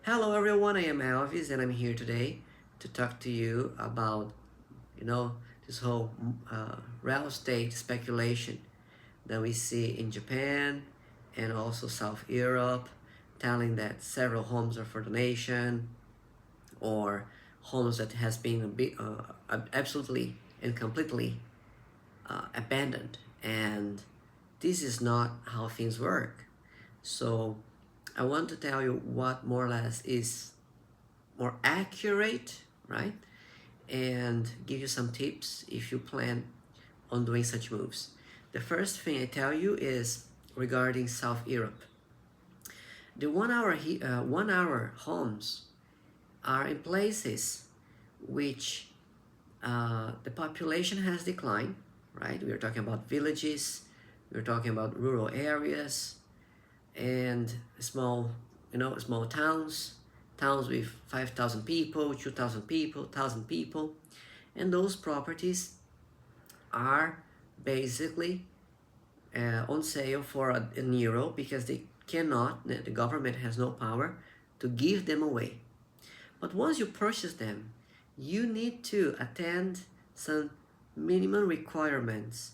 Hello everyone, I am Elvis and I'm here today to talk to you about, this whole real estate speculation that we see in Japan and also South Europe, telling that several homes are for donation or homes that has been absolutely and completely abandoned. And this is not how things work. So I want to tell you what more or less is more accurate, right? And give you some tips if you plan on doing such moves. The first thing I tell you is regarding South Europe. The 1 hour homes are in places which the population has declined, right? We are talking about villages, we're talking about rural areas, and small towns with 5,000 people, 2,000 people, 1,000 people, and those properties are basically on sale for an euro because the government has no power to give them away. But once you purchase them, you need to attend some minimum requirements.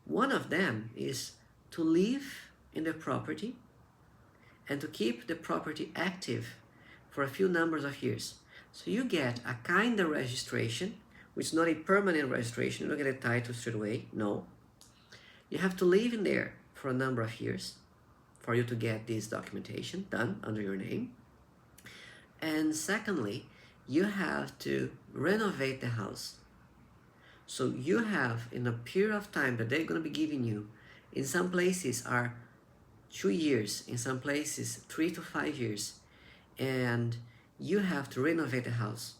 One of them is to live in the property and to keep the property active for a few numbers of years. So you get a kind of registration, which is not a permanent registration. You don't get a title straight away. No. You have to live in there for a number of years for you to get this documentation done under your name. And secondly, you have to renovate the house. So you have, in a period of time that they're going to be giving you, in some places are 2 years, in some places 3 to 5 years, and you have to renovate the house.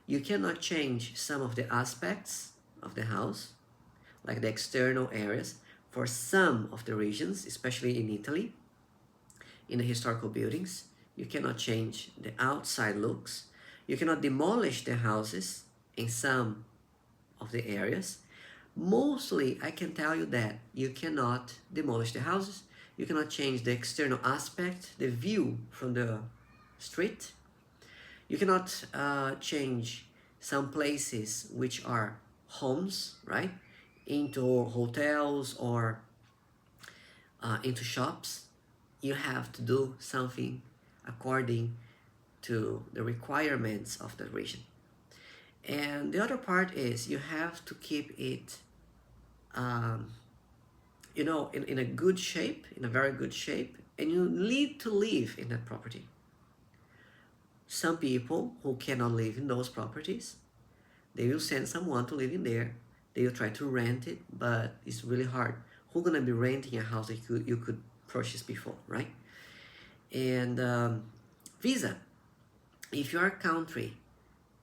You cannot change some of the aspects of the house, like the external areas, for some of the regions, especially in Italy, in the historical buildings. You cannot change the outside looks. You cannot demolish the houses in some of the areas. Mostly, I can tell you that you cannot demolish the houses. You cannot change the external aspect, the view from the street. You cannot change some places which are homes, right, into hotels or into shops. You have to do something according to the requirements of the region. And the other part is you have to keep it um, in a good shape, in a very good shape, and you need to live in that property. Some people who cannot live in those properties, they will send someone to live in there. They will try to rent it, but it's really hard. Who's gonna be renting a house that you could purchase before, right? And visa. If your country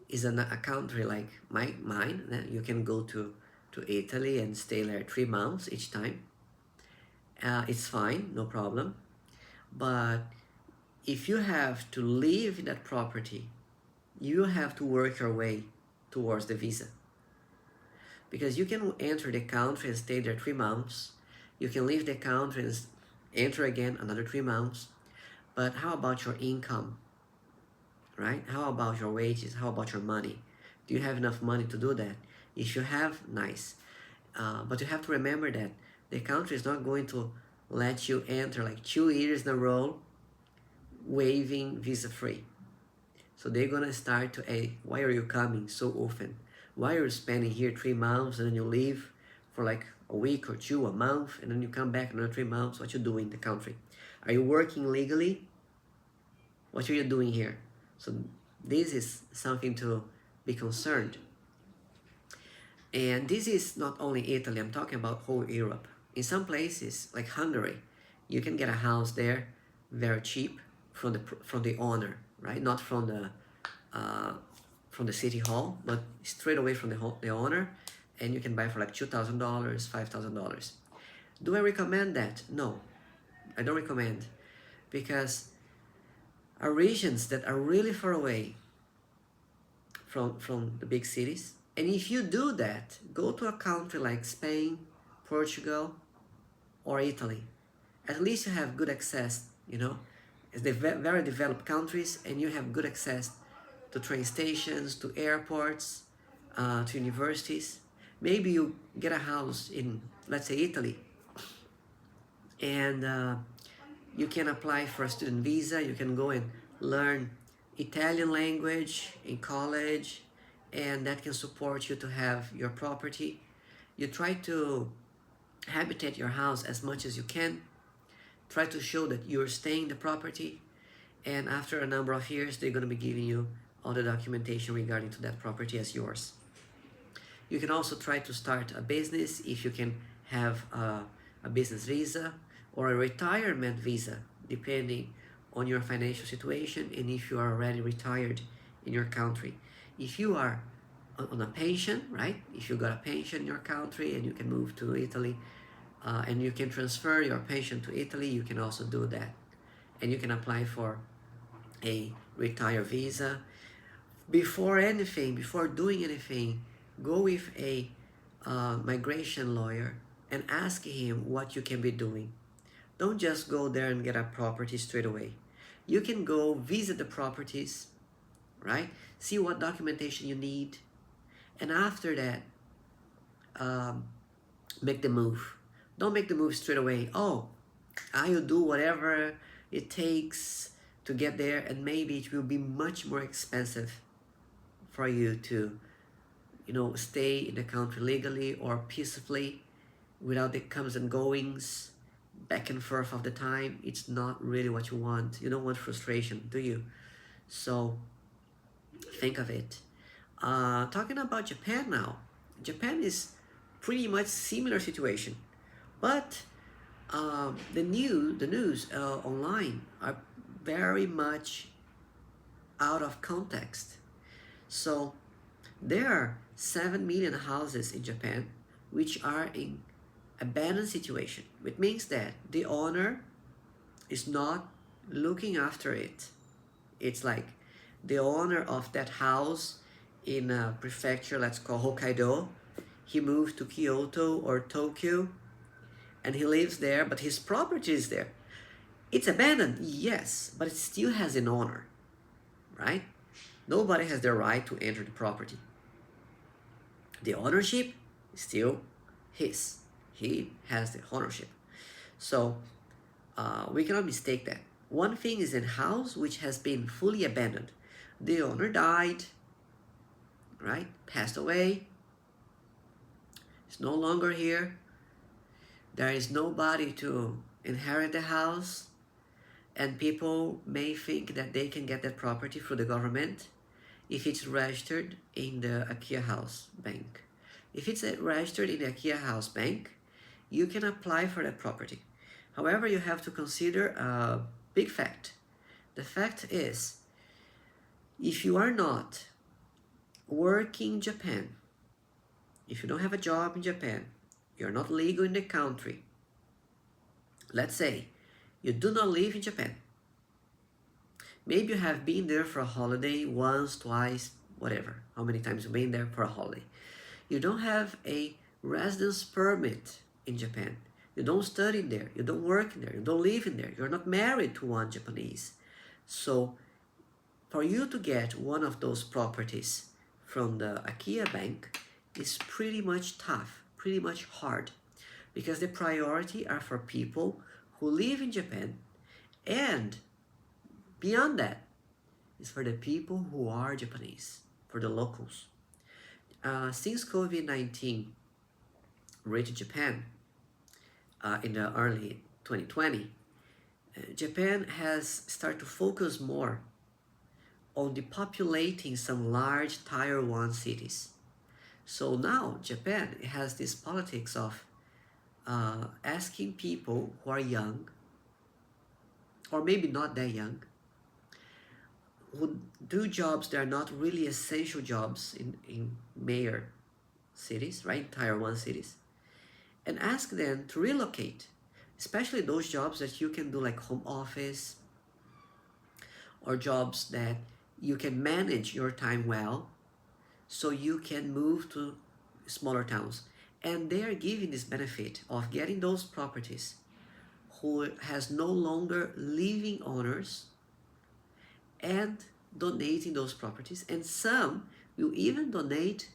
is a country like mine, then you can go to Italy and stay there 3 months each time. It's fine, no problem. But if you have to live in that property, you have to work your way towards the visa. Because you can enter the country and stay there 3 months. You can leave the country and enter again another 3 months. But how about your income? Right? How about your wages? How about your money? Do you have enough money to do that? If you have, nice. But you have to remember that the country is not going to let you enter like 2 years in a row waiving visa free. So they're gonna start to, hey, why are you coming so often? Why are you spending here 3 months and then you leave for like a week or two, a month, and then you come back another 3 months? What you doing in the country? Are you working legally? What are you doing here? So this is something to be concerned. And this is not only Italy, I'm talking about whole Europe. In some places, like Hungary, you can get a house there very cheap from the owner, right? Not from the city hall, but straight away from the owner, and you can buy for like $2,000, $5,000. Do I recommend that? No, I don't recommend, because are regions that are really far away from the big cities. And if you do that, go to a country like Spain, Portugal, or Italy. At least you have good access, It's the very developed countries, and you have good access to train stations, to airports, to universities. Maybe you get a house in, let's say, Italy, and you can apply for a student visa. You can go and learn Italian language in college, and that can support you to have your property. You try to habitate your house as much as you can. Try to show that you're staying in the property, and after a number of years, they're going to be giving you all the documentation regarding to that property as yours. You can also try to start a business if you can have a business visa or a retirement visa, depending on your financial situation and if you are already retired in your country. If you are on a pension, right? If you got a pension in your country and you can move to Italy, and you can transfer your pension to Italy, you can also do that. And you can apply for a retire visa. Before doing anything, go with a migration lawyer and ask him what you can be doing. Don't just go there and get a property straight away. You can go visit the properties, right? See what documentation you need, and after that, make the move. Don't make the move straight away. Oh, I will do whatever it takes to get there, and maybe it will be much more expensive for you to, stay in the country legally or peacefully without the comes and goings, back and forth of the time. It's not really what you want. You don't want frustration, do you? So think of it. Talking about Japan now. Japan is pretty much similar situation, but the news online are very much out of context. So there are 7 million houses in Japan which are in abandoned situation, which means that the owner is not looking after it. It's like the owner of that house in a prefecture, let's call Hokkaido, he moved to Kyoto or Tokyo and he lives there, but his property is there. It's abandoned, yes, but it still has an owner, right? Nobody has the right to enter the property. The ownership is still his. He has the ownership. So we cannot mistake that. One thing is a house which has been fully abandoned. The owner died, right? Passed away. It's no longer here. There is nobody to inherit the house. And people may think that they can get that property through the government if it's registered in the Akiya House Bank. If it's registered in the Akiya House Bank, you can apply for that property. However, you have to consider a big fact. The fact is, if you are not working in Japan, if you don't have a job in Japan, you're not legal in the country, let's say you do not live in Japan, maybe you have been there for a holiday once, twice, whatever, how many times you've been there for a holiday. You don't have a residence permit in Japan. You don't study there, you don't work in there, you don't live in there, you're not married to one Japanese. So for you to get one of those properties from the Akiya Bank is pretty much tough, pretty much hard, because the priority are for people who live in Japan, and beyond that is for the people who are Japanese, for the locals. Since COVID-19 reached Japan in the early 2020, Japan has started to focus more on depopulating some large Tier 1 cities. So now Japan has this politics of asking people who are young, or maybe not that young, who do jobs that are not really essential jobs in major cities, right? Tier 1 cities, and ask them to relocate, especially those jobs that you can do like home office or jobs that you can manage your time well, so you can move to smaller towns. And they are giving this benefit of getting those properties who has no longer living owners, and donating those properties. And some will even donate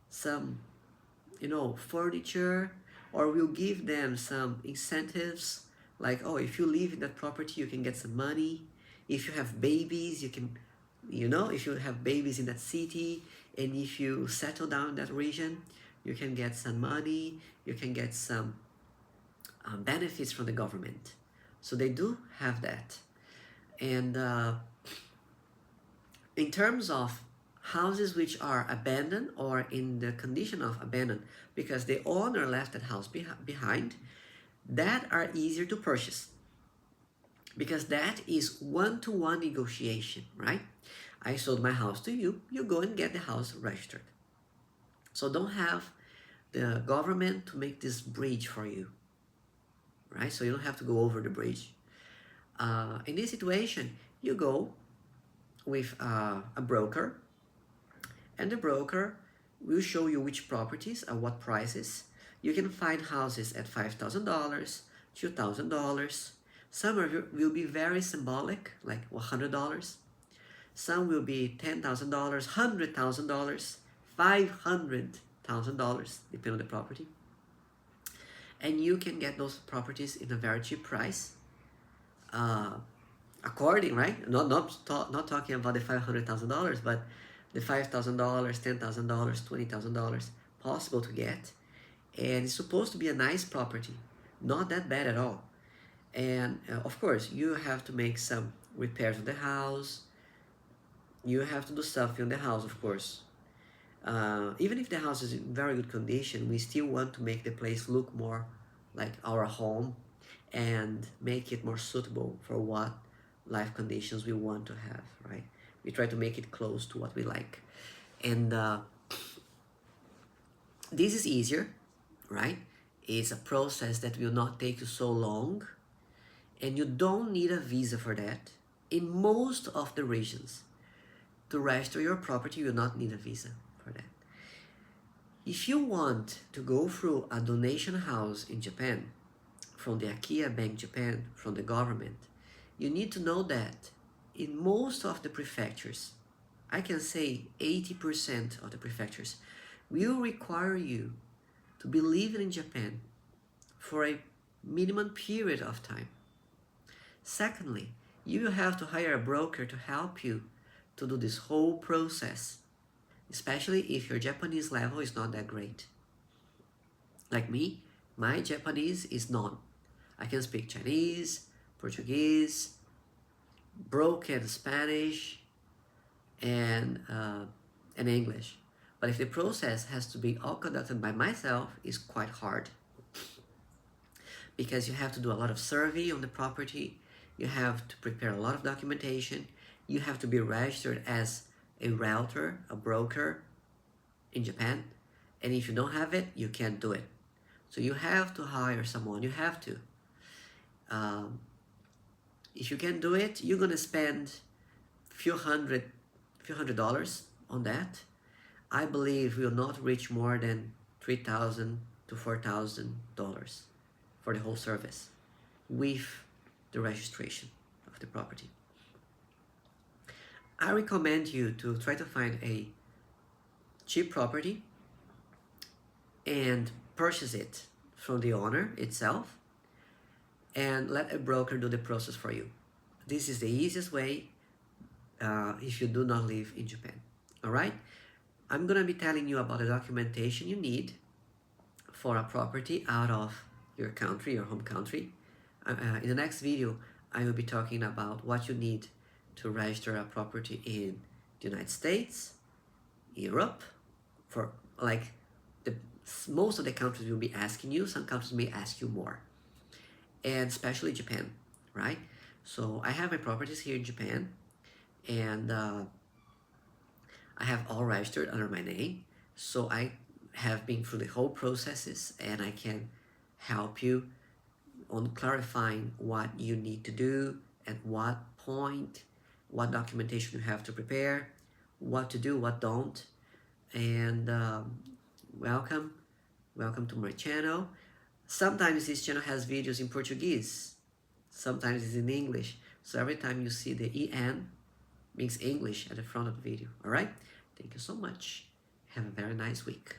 some, furniture, or will give them some incentives, like, oh, if you live in that property, you can get some money. If you have babies, you can, if you have babies in that city, and if you settle down in that region, you can get some money, you can get some benefits from the government. So they do have that. And in terms of houses which are abandoned or in the condition of abandoned because the owner left that house behind, that are easier to purchase, because that is one-to-one negotiation, right? I sold my house to you, you go and get the house registered. So don't have the government to make this bridge for you, right? So you don't have to go over the bridge. In this situation, you go with a broker, and the broker will show you which properties at what prices. You can find houses at $5,000, $2,000. Some will be very symbolic, like $100. Some will be $10,000, $100,000, $500,000, depending on the property. And you can get those properties in a very cheap price. According, right? Not talking about the $500,000, but the $5,000, $10,000, $20,000 possible to get. And it's supposed to be a nice property, not that bad at all. And of course, you have to make some repairs on the house. You have to do stuff in the house, of course. Even if the house is in very good condition, we still want to make the place look more like our home and make it more suitable for what life conditions we want to have, right? We try to make it close to what we like. And this is easier, right? It's a process that will not take you so long, and you don't need a visa for that. In most of the regions, to register your property, you will not need a visa for that. If you want to go through a donation house in Japan, from the Akiya Bank Japan, from the government, you need to know that in most of the prefectures, I can say 80% of the prefectures, will require you to be living in Japan for a minimum period of time. Secondly, you will have to hire a broker to help you to do this whole process, especially if your Japanese level is not that great. Like me, my Japanese is not. I can speak Chinese, Portuguese, broken Spanish, and English. But if the process has to be all conducted by myself, it's quite hard, because you have to do a lot of survey on the property, you have to prepare a lot of documentation, you have to be registered as a realtor, a broker in Japan, and if you don't have it, you can't do it. So you have to hire someone, you have to. If you can do it, you're gonna spend few hundred dollars on that. I believe will not reach more than $3,000 to $4,000 for the whole service with the registration of the property. I recommend you to try to find a cheap property and purchase it from the owner itself, and let a broker do the process for you. This is the easiest way if you do not live in Japan. All right? I'm gonna be telling you about the documentation you need for a property out of your country, your home country. In the next video, I will be talking about what you need to register a property in the United States, Europe, for like most of the countries will be asking you, some countries may ask you more, and especially Japan, right? So I have my properties here in Japan, and I have all registered under my name, so I have been through the whole processes, and I can help you on clarifying what you need to do, at what point, what documentation you have to prepare, what to do, what don't. And welcome to my channel. Sometimes this channel has videos in Portuguese, sometimes it's in English, so every time you see the EN, means English at the front of the video. All right? Thank you so much. Have a very nice week.